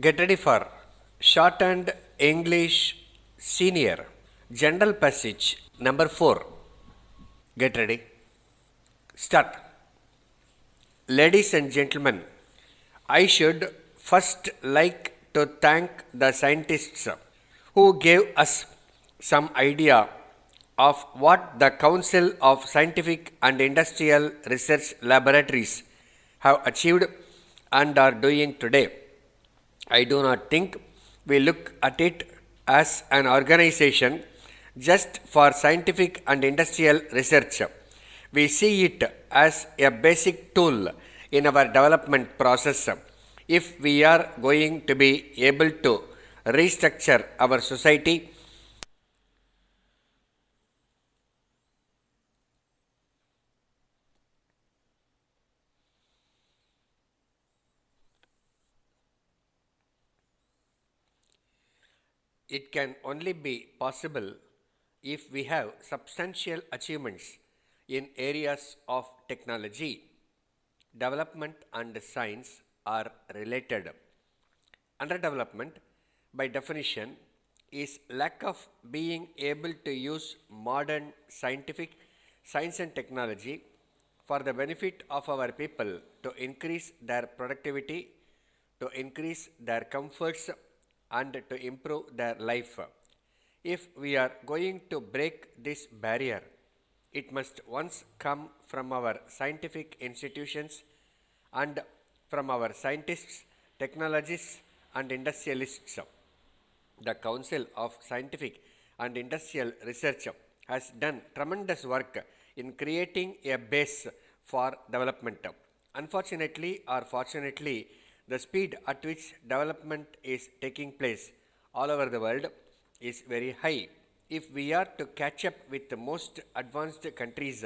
Get ready for Shorthand English Senior General Passage number 4. Get ready. Start. Ladies and gentlemen, I should first like to thank the scientists who gave us some idea of what the Council of Scientific and Industrial Research Laboratories have achieved and are doing today. I do not think we look at it as an organization just for scientific and industrial research. We see it as a basic tool in our development process if we are going to be able to restructure our society. It can only be possible if we have substantial achievements in areas of technology. Development and science are related. Underdevelopment, by definition, is lack of being able to use modern science and technology for the benefit of our people to increase their productivity, to increase their comforts, and to improve their life. If we are going to break this barrier, it must once come from our scientific institutions and from our scientists, technologists, and industrialists. The Council of Scientific and Industrial Research has done tremendous work in creating a base for development. Unfortunately or fortunately, the speed at which development is taking place all over the world is very high. If we are to catch up with the most advanced countries,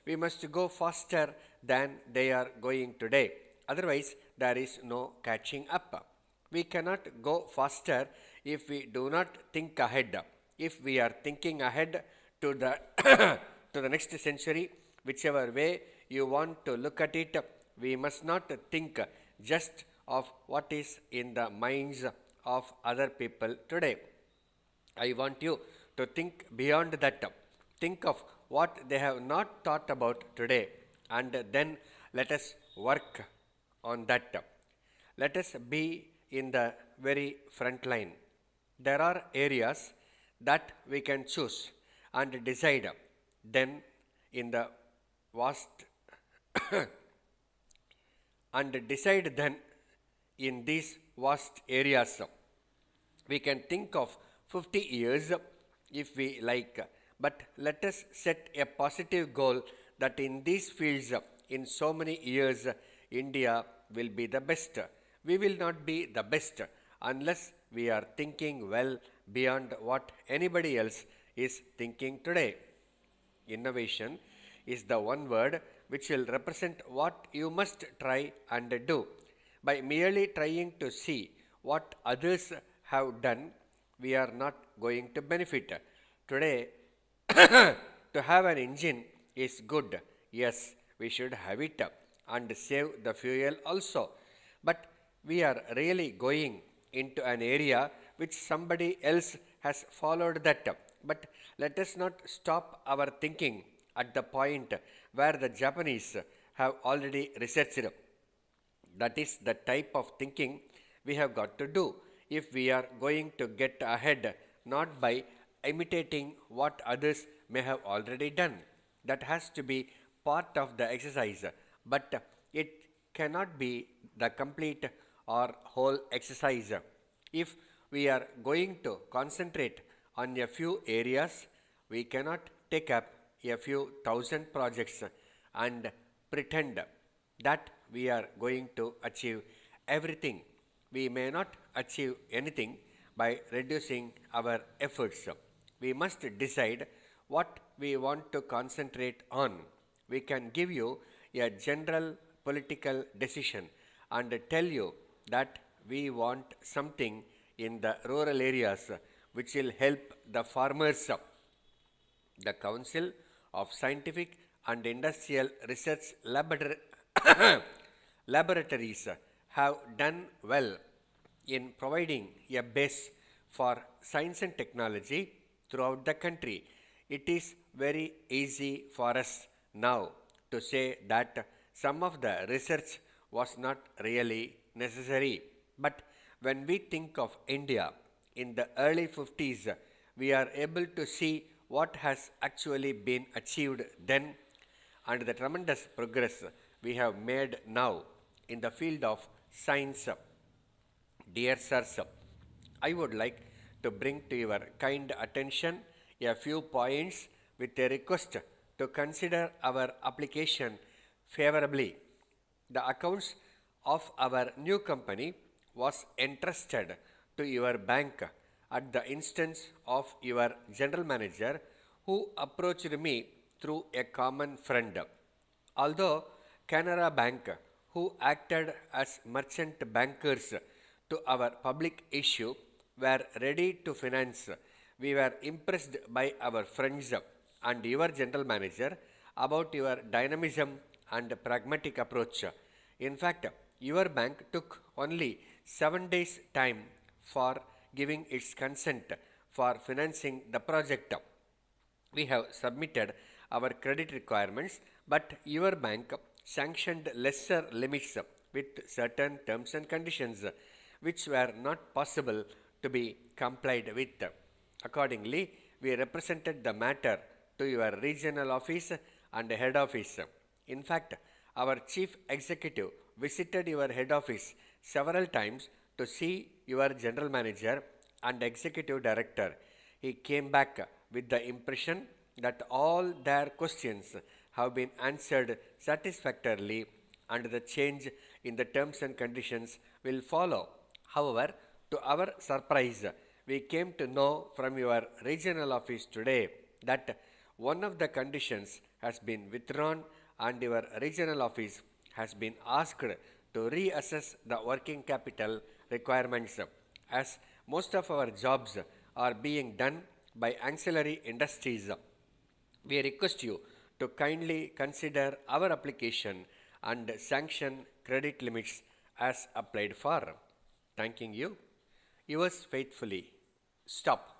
we must go faster than they are going today. Otherwise, there is no catching up. We cannot go faster if we do not think ahead. If we are thinking ahead to the to the next century, whichever way you want to look at it, we must not think just of what is in the minds of other people today. I want you to think beyond that. Think of what they have not thought about today, and then let us work on that. Let us be in the very front line. There are areas that we can choose and decide. Then, in the vast and decide then in these vast areas. We can think of 50 years if we like, but let us set a positive goal that in these fields, in so many years, India will be the best. We will not be the best unless we are thinking well beyond what anybody else is thinking today. Innovation is the one word which will represent what you must try and do. By merely trying to see what others have done, we are not going to benefit. Today, to have an engine is good. Yes, we should have it and save the fuel also. But we are really going into an area which somebody else has followed that. But let us not stop our thinking at the point where the Japanese have already researched. That is the type of thinking we have got to do if we are going to get ahead, not by imitating what others may have already done. That has to be part of the exercise, but it cannot be the complete or whole exercise. If we are going to concentrate on a few areas, we cannot take up a few thousand projects and pretend that we are going to achieve everything. We may not achieve anything by reducing our efforts. We must decide what we want to concentrate on. We can give you a general political decision and tell you that we want something in the rural areas which will help the farmers. The Council of Scientific and Industrial Research Laboratories have done well in providing a base for science and technology throughout the country. It is very easy for us now to say that some of the research was not really necessary. But when we think of India in the early 50s, we are able to see what has actually been achieved then and the tremendous progress we have made now in the field of science. Dear sirs, I would like to bring to your kind attention a few points with a request to consider our application favorably. The accounts of our new company was entrusted to your bank at the instance of your general manager who approached me through a common friend. Although Canara Bank, who acted as merchant bankers to our public issue, were ready to finance, we were impressed by our friends and your general manager about your dynamism and pragmatic approach. In fact, your bank took only 7 days' time for giving its consent for financing the project. We have submitted our credit requirements, but your bank sanctioned lesser limits with certain terms and conditions which were not possible to be complied with. Accordingly, we represented the matter to your regional office and head office. In fact, our chief executive visited your head office several times to see your general manager and executive director. He came back with the impression that all their questions have been answered satisfactorily and the change in the terms and conditions will follow. However, to our surprise, we came to know from your regional office today that one of the conditions has been withdrawn and your regional office has been asked to reassess the working capital requirements. As most of our jobs are being done by ancillary industries, we request you to kindly consider our application and sanction credit limits as applied for. Thanking you. Yours faithfully. Stop.